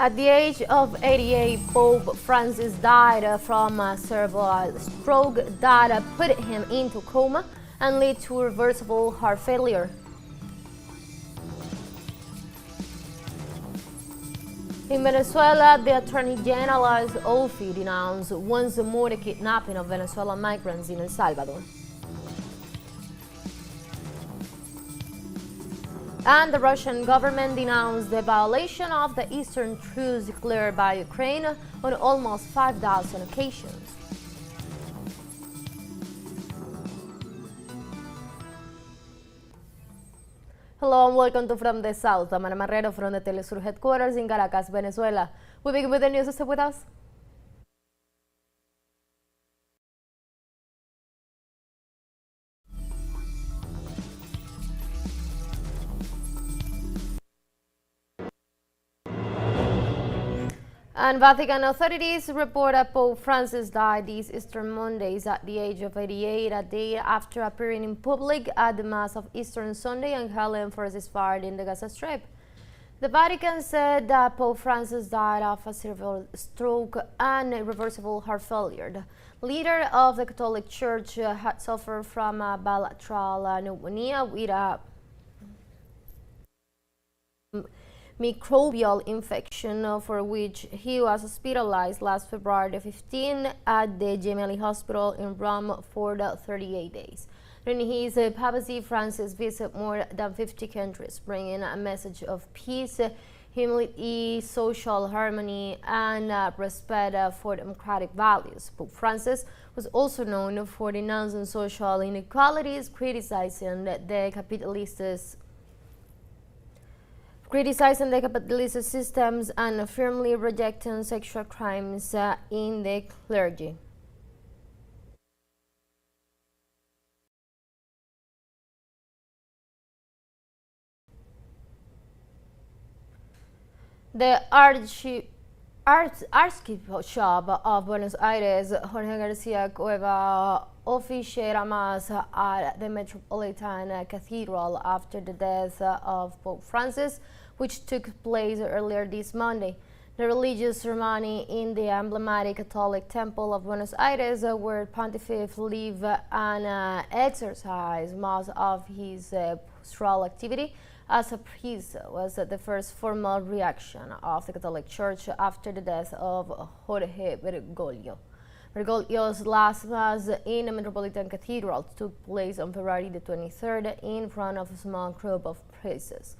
At the age of 88, Pope Francis died from a cerebral stroke that put him into coma and led to irreversible heart failure. In Venezuela, the Attorney General's office denounced once more the kidnapping of Venezuelan migrants in El Salvador. And the Russian government denounced the violation of the Eastern truce declared by Ukraine on almost 5,000 occasions. Hello and welcome to From the South. I'm Ana Marrero from the teleSUR headquarters in Caracas, Venezuela. We begin with the news. Stay with us. And Vatican authorities report that Pope Francis died this Easter Monday at the age of 88, a day after appearing in public at the Mass of Easter Sunday and calling for a ceasefire in the Gaza Strip. The Vatican said that Pope Francis died of a cerebral stroke and irreversible heart failure. The leader of the Catholic Church had suffered from a bilateral pneumonia with a microbial infection for which he was hospitalized last February 15 at the Gemelli Hospital in Rome for 38 days. During his papacy, Francis visited more than 50 countries, bringing a message of peace, humility, social harmony, and respect for democratic values. Pope Francis was also known for denouncing social inequalities, criticizing the capitalist systems and firmly rejecting sexual crimes in the clergy. The Archbishop of Buenos Aires, Jorge Garcia Cueva, officiated a mass at the Metropolitan Cathedral after the death of Pope Francis, which took place earlier this Monday. The religious ceremony in the emblematic Catholic Temple of Buenos Aires, where Pontiff lived and exercised most of his pastoral activity as a priest, was the first formal reaction of the Catholic Church after the death of Jorge Bergoglio. Bergoglio's last Mass in the Metropolitan Cathedral took place on February the 23rd in front of a small group of priests.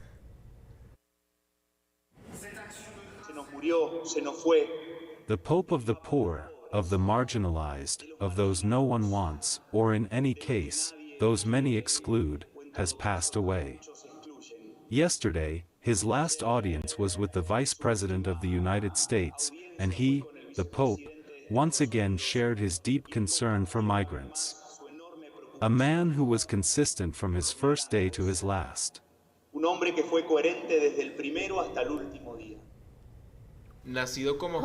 The Pope of the poor, of the marginalized, of those no one wants, or in any case, those many exclude, has passed away. Yesterday, his last audience was with the Vice President of the United States, and he, the Pope, once again shared his deep concern for migrants. A man who was consistent from his first day to his last. Nacido como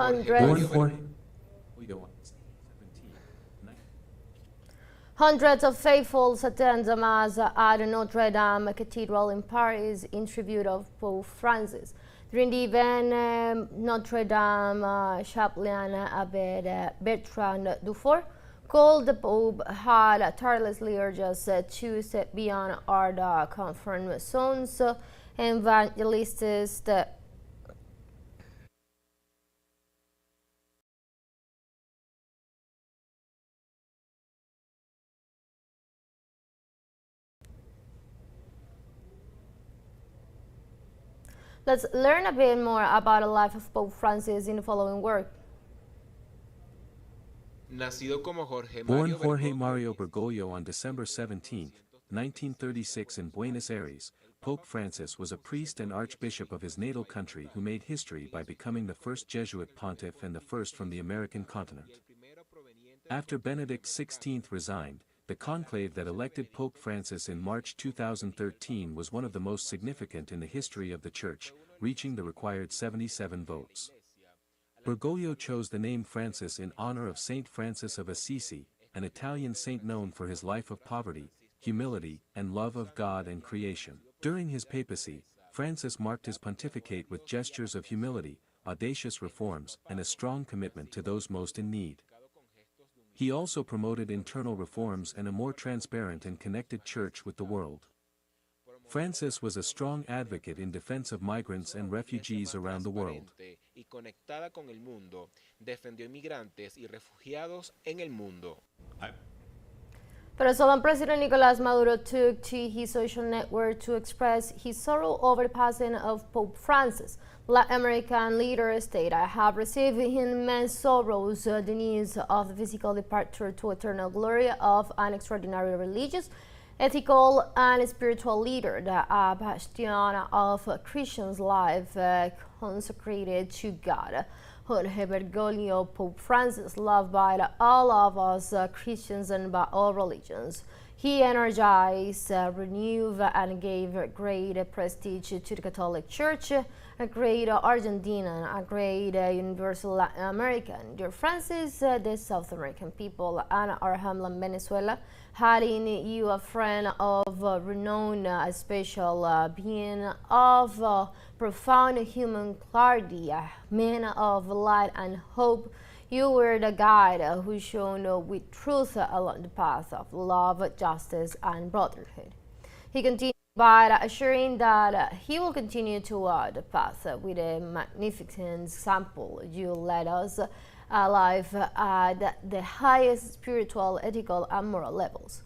Hundreds of faithfuls attend the Mass at Notre Dame Cathedral in Paris in tribute of Pope Francis. During the event, Notre Dame chaplain Abbé Bertrand Dufour called the Pope had tirelessly urged us to step beyond our comfort zones, evangelists. Let's learn a bit more about the life of Pope Francis in the following work. Born Jorge Mario Bergoglio on December 17, 1936 in Buenos Aires, Pope Francis was a priest and archbishop of his natal country who made history by becoming the first Jesuit pontiff and the first from the American continent. After Benedict XVI resigned, the conclave that elected Pope Francis in March 2013 was one of the most significant in the history of the Church, reaching the required 77 votes. Bergoglio chose the name Francis in honor of Saint Francis of Assisi, an Italian saint known for his life of poverty, humility, and love of God and creation. During his papacy, Francis marked his pontificate with gestures of humility, audacious reforms, and a strong commitment to those most in need. He also promoted internal reforms and a more transparent and connected church with the world. Francis was a strong advocate in defense of migrants and refugees around the world. Venezuelan President Nicolas Maduro took to his social network to express his sorrow over the passing of Pope Francis. Latin American leaders stated, "I have received in immense sorrows the news of the physical departure to eternal glory of an extraordinary religious, ethical, and spiritual leader, the bastion of Christians' life consecrated to God. Jorge Bergoglio, Pope Francis, loved by all of us Christians and by all religions. He energized, renewed, and gave great prestige to the Catholic Church, a great Argentine, a great universal Latin American. Dear Francis, the South American people and our homeland Venezuela had in you a friend of renown, a special being of profound human clarity, a man of light and hope. You were the guide who shone with truth along the path of love, justice, and brotherhood." He continued by assuring that he will continue toward the path with a magnificent example. You led us alive at the highest spiritual, ethical, and moral levels.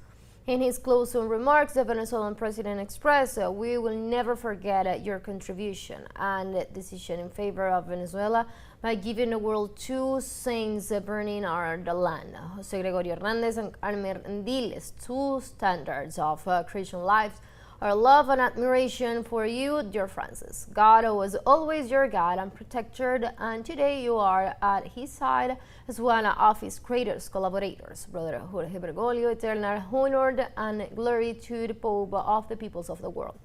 In his closing remarks, the Venezuelan president expressed, "We will never forget your contribution and decision in favor of Venezuela by giving the world two saints burning the land, José Gregorio Hernández and Carmen Rendiles, two standards of Christian life. Our love and admiration for you, dear Francis. God was always your guide and protector, and today you are at his side as one of his greatest collaborators. Brother Jorge Bergoglio, eternal honor and glory to the Pope of the peoples of the world."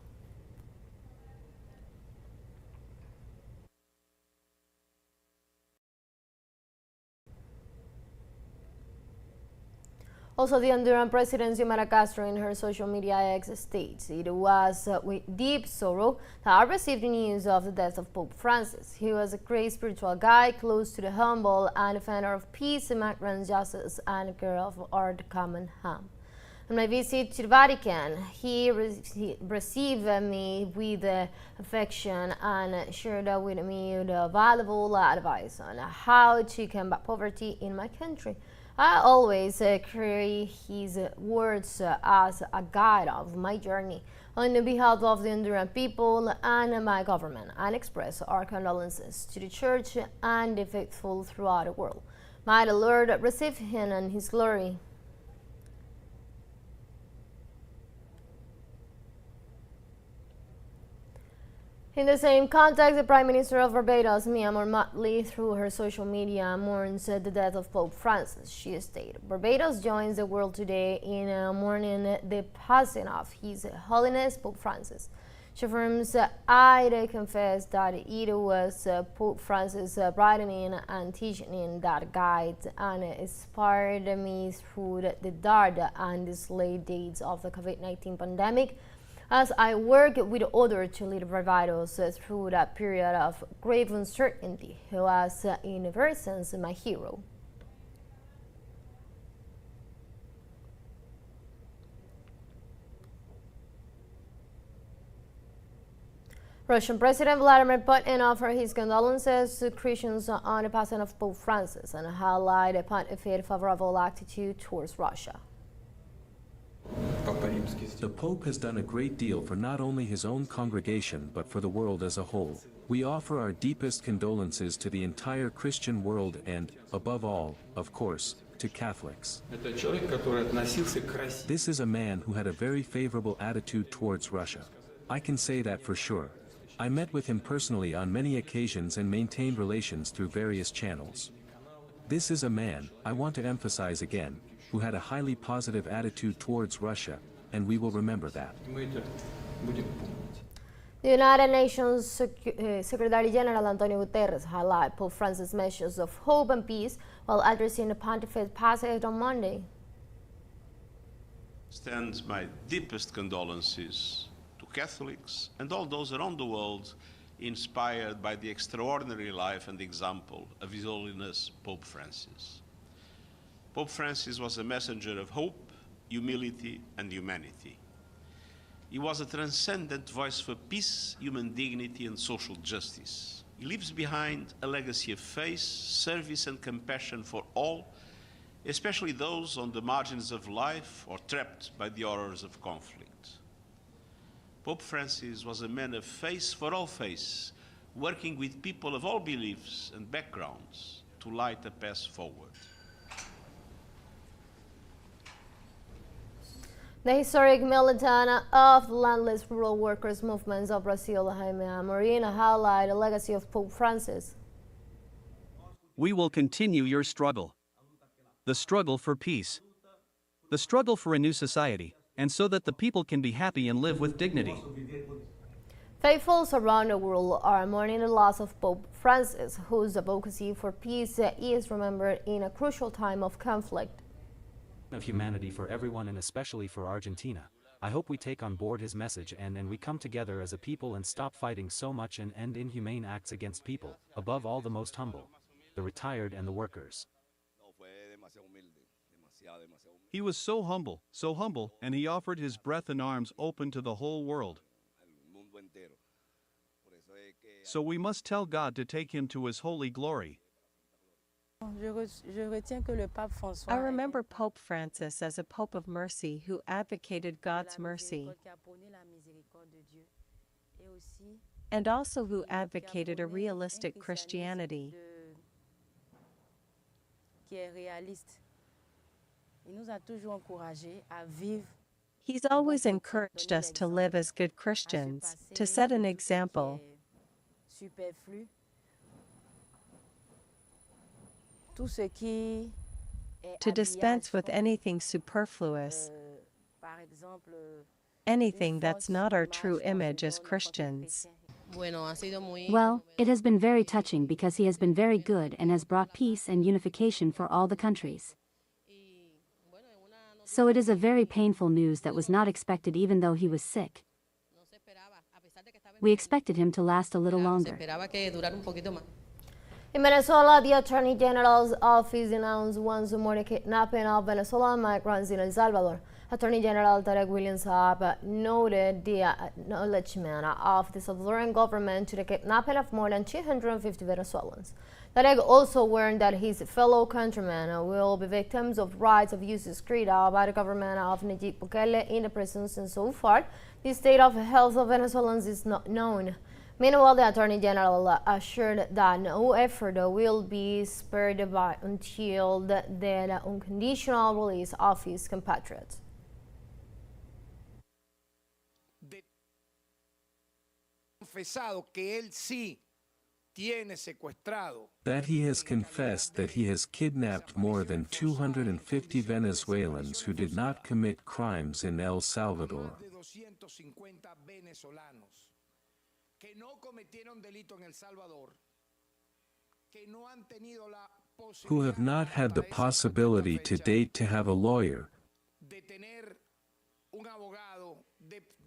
Also, the Honduran President Xiomara Castro in her social media X states, "It was with deep sorrow that I received the news of the death of Pope Francis. He was a great spiritual guide, close to the humble, and defender of peace, migrants, justice, and care of our common home. On my visit to the Vatican, he received me with affection and shared with me the valuable advice on how to combat poverty in my country. I always carry his words as a guide of my journey on behalf of the Honduran people and my government, and express our condolences to the Church and the faithful throughout the world. May the Lord receive him in his glory." In the same context, the Prime Minister of Barbados, Mia Motley, through her social media, mourns the death of Pope Francis. She stated, "Barbados joins the world today in mourning the passing of His Holiness Pope Francis." She affirms, "I confess that it was Pope Francis' writing and teaching that guided and inspired me through the dark and desolate days of the COVID-19 pandemic, as I work with others to lead Barbados through that period of grave uncertainty. He was, in a very sense, my hero." Russian President Vladimir Putin offered his condolences to Christians on the passing of Pope Francis and highlighted the pontificate's favorable attitude towards Russia. The Pope has done a great deal for not only his own congregation but for the world as a whole. We offer our deepest condolences to the entire Christian world and, above all, of course, to Catholics. This is a man who had a very favorable attitude towards Russia. I can say that for sure. I met with him personally on many occasions and maintained relations through various channels. This is a man, I want to emphasize again, who had a highly positive attitude towards Russia, and we will remember that. The United Nations Secretary General Antonio Guterres highlighted Pope Francis' messages of hope and peace while addressing the pontificate passage on Monday. Extend my deepest condolences to Catholics and all those around the world inspired by the extraordinary life and example of His Holiness Pope Francis. Pope Francis was a messenger of hope, humility, and humanity. He was a transcendent voice for peace, human dignity, and social justice. He leaves behind a legacy of faith, service, and compassion for all, especially those on the margins of life or trapped by the horrors of conflict. Pope Francis was a man of faith for all faiths, working with people of all beliefs and backgrounds to light a path forward. The historic militant of the landless rural workers movements of Brazil, Jaime Amorim, highlight the legacy of Pope Francis. We will continue your struggle. The struggle for peace. The struggle for a new society, and so that the people can be happy and live with dignity. Faithfuls around the world are mourning the loss of Pope Francis, whose advocacy for peace is remembered in a crucial time of conflict. Of humanity for everyone and especially for Argentina. I hope we take on board his message and we come together as a people and stop fighting so much and end inhumane acts against people, above all the most humble, the retired and the workers. He was so humble, and he offered his breath and arms open to the whole world. So we must tell God to take him to his holy glory. I remember Pope Francis as a Pope of mercy who advocated God's mercy, and also who advocated a realistic Christianity. He's always encouraged us to live as good Christians, to set an example. To dispense with anything superfluous, anything that's not our true image as Christians. Well, it has been very touching because he has been very good and has brought peace and unification for all the countries. So it is a very painful news that was not expected even though he was sick. We expected him to last a little longer. In Venezuela, the Attorney General's office announced once more the kidnapping of Venezuelan migrants in El Salvador. Attorney General Tarek William Saab noted the acknowledgement of the Salvadoran government to the kidnapping of more than 250 Venezuelans. Tarek also warned that his fellow countrymen will be victims of rights abuses carried out by the government of Nayib Bukele in the prisons, and so far, the state of health of Venezuelans is not known. Meanwhile, the Attorney General assured that no effort will be spared until the unconditional release of his compatriots. That he has confessed that he has kidnapped more than 250 Venezuelans who did not commit crimes in El Salvador. Who have not had the possibility to date to have a lawyer,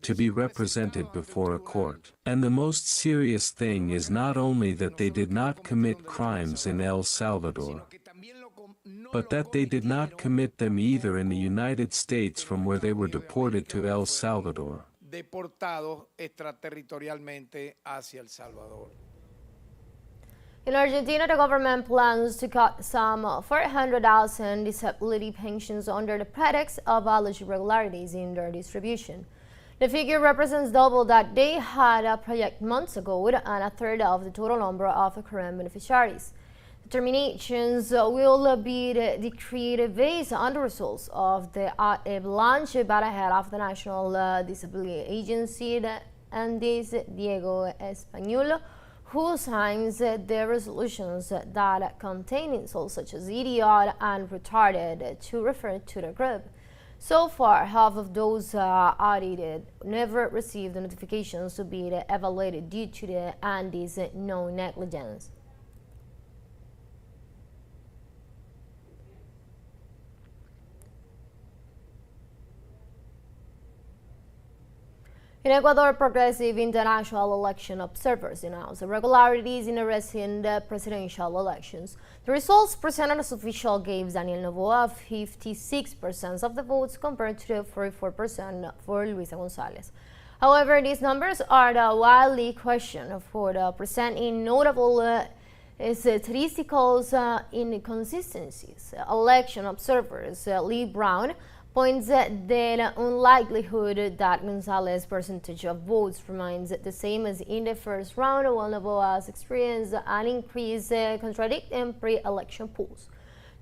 to be represented before a court. And the most serious thing is not only that they did not commit crimes in El Salvador, but that they did not commit them either in the United States from where they were deported to El Salvador. Deportados extraterritorialmente hacia El Salvador. In Argentina, the government plans to cut some 400,000 disability pensions under the pretext of alleged irregularities in their distribution. The figure represents double that they had projected months ago and a third of the total number of current beneficiaries. Determinations will be decreed based on the results of the avalanche by the head of the National Disability Agency, Andes Diego Español, who signs the resolutions that contain insults such as idiot and retarded to refer to the group. So far, half of those audited never received the notifications to be evaluated due to the Andes no negligence. In Ecuador, progressive international election observers announced irregularities in the recent presidential elections. The results presented as official gave Daniel Noboa 56% of the votes compared to the 44% for Luisa González. However, these numbers are widely questioned for presenting notable statistical inconsistencies. Election observers Lee Brown points the unlikelihood that González's percentage of votes remains the same as in the first round, while Noboa's experienced an increase contradicting pre-election polls.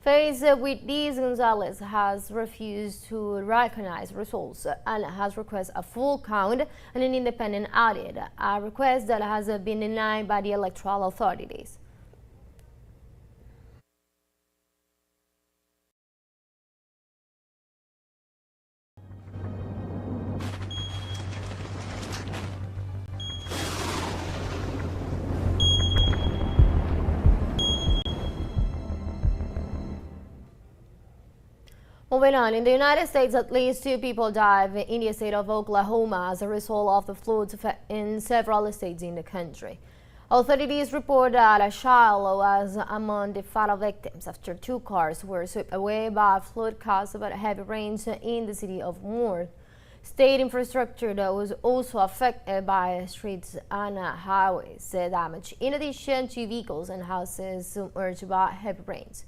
Faced with this, González has refused to recognize results and has requested a full count and an independent audit, a request that has been denied by the electoral authorities. Moving on, in the United States, at least 2 people died in the state of Oklahoma as a result of the floods in several states in the country. Authorities report that a child was among the fatal victims after 2 cars were swept away by a flood caused by heavy rains in the city of Moore. State infrastructure that was also affected by streets and highways damage, in addition to vehicles and houses submerged by heavy rains.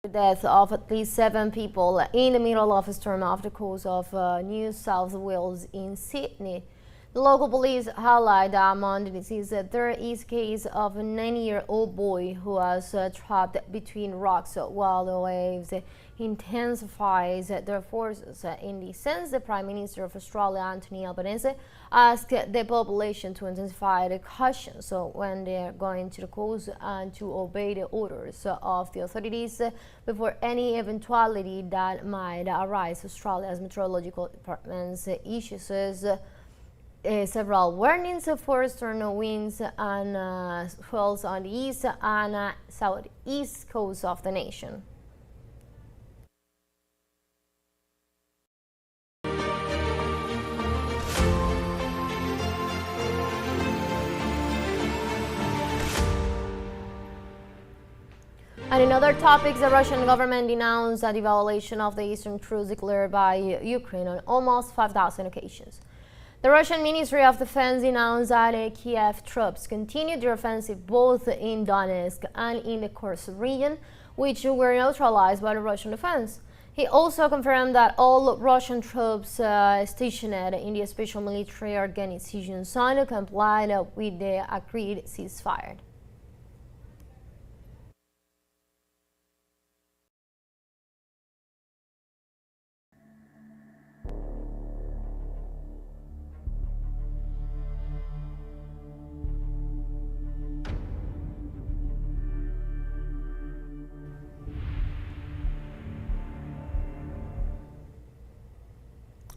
The death of at least 7 people in the middle of a storm off the coast of New South Wales in Sydney. The local police highlight that among the deceased there is a case of a 9-year-old boy who was trapped between rocks while the waves intensifies their forces. In this sense, the Prime Minister of Australia, Anthony Albanese, asked the population to intensify the caution when they are going to the coast and to obey the orders of the authorities before any eventuality that might arise. Australia's meteorological department issues several warnings for storm winds and swells on the east and southeast coast of the nation. And in other topics, the Russian government denounced the violation of the Eastern Truce declared by Ukraine on almost 5,000 occasions. The Russian Ministry of Defense announced that Kiev troops continued their offensive both in Donetsk and in the Kursk region, which were neutralized by the Russian defense. He also confirmed that all Russian troops stationed in the special military organization zone complied with the agreed ceasefire.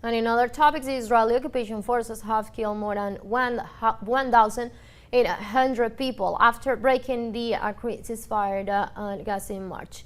And in other topics, the Israeli occupation forces have killed more than 1,800 people after breaking the agreed ceasefire on Gaza in March.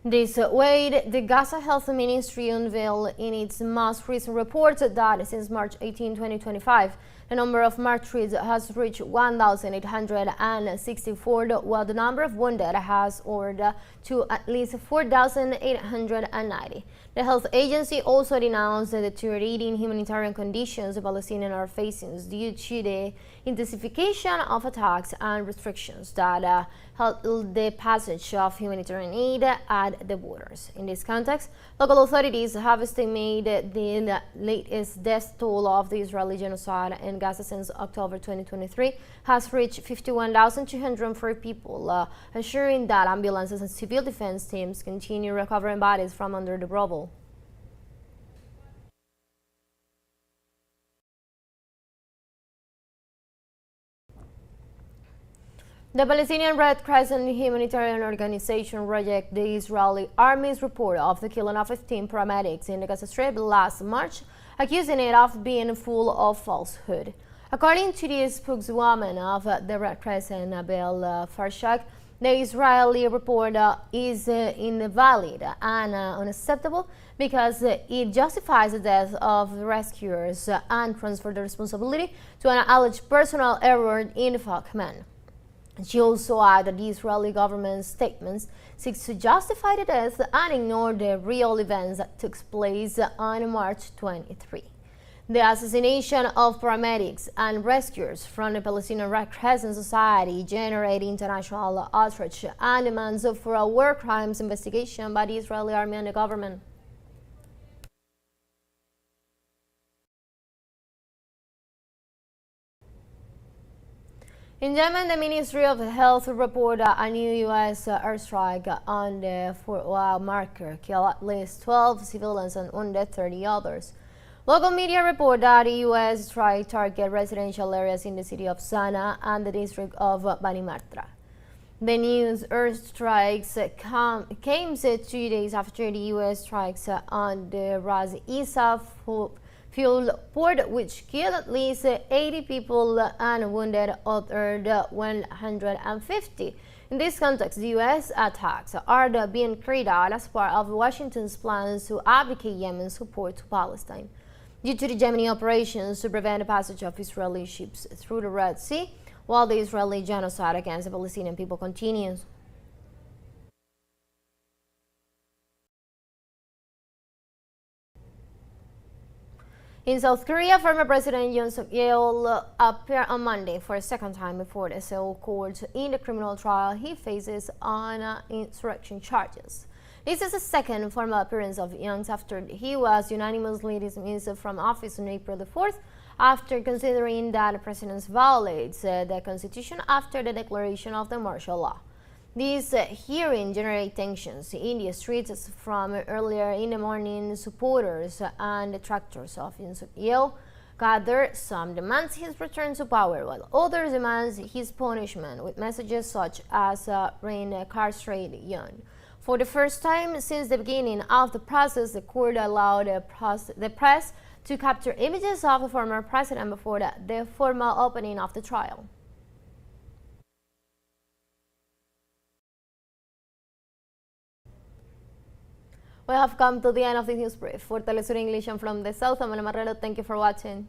This way, the Gaza Health Ministry unveiled in its most recent report that since March 18, 2025, the number of martyrs has reached 1,864, while the number of wounded has soared to at least 4,890. The health agency also denounced the deteriorating humanitarian conditions the Palestinians are facing due to the intensification of attacks and restrictions that halt the passage of humanitarian aid at the borders. In this context, local authorities have estimated the latest death toll of the Israeli genocide in Gaza since October 2023 has reached 51,204 people, assuring that ambulances and civil defense teams continue recovering bodies from under the rubble. The Palestinian Red Crescent humanitarian organization rejected the Israeli army's report of the killing of 15 paramedics in the Gaza Strip last March, accusing it of being full of falsehood. According to the spokeswoman of the Red Crescent, Abel Farshak, the Israeli report is invalid and unacceptable because it justifies the death of the rescuers and transfers the responsibility to an alleged personal error in the FAL command. She also added that the Israeli government's statements seek to justify the death and ignore the real events that took place on March 23. The assassination of paramedics and rescuers from the Palestinian Red Crescent Society generated international outrage and demands for a war crimes investigation by the Israeli army and the government. In Yemen, the Ministry of Health reported a new U.S. airstrike on the 4 marker killed at least 12 civilians and wounded 30 others. Local media report that the U.S. strike targeted residential areas in the city of Sana'a and the district of Bani Martra. The news airstrikes came 2 days after the U.S. strikes on the Ras Isa fuel port, which killed at least 80 people and wounded other 150. In this context, the U.S. attacks are being carried out as part of Washington's plans to abdicate Yemen's support to Palestine. Due to the Yemeni operations to prevent the passage of Israeli ships through the Red Sea, while the Israeli genocide against the Palestinian people continues. In South Korea, former President Yoon Suk-yeol appeared on Monday for a second time before the Seoul court in the criminal trial he faces on insurrection charges. This is the second formal appearance of Yoon after he was unanimously dismissed from office on April the 4th after considering that the president violates the constitution after the declaration of the martial law. This hearing generated tensions in the streets from earlier in the morning. Supporters and detractors of Yoon Suk-yeol gathered. Some demands his return to power, while others demands his punishment, with messages such as reincarcerate Yoon. For the first time since the beginning of the process, the court allowed the press to capture images of the former president before the formal opening of the trial. We have come to the end of this news brief. For teleSUR English and from the South, I'm Ana Marrero. Thank you for watching.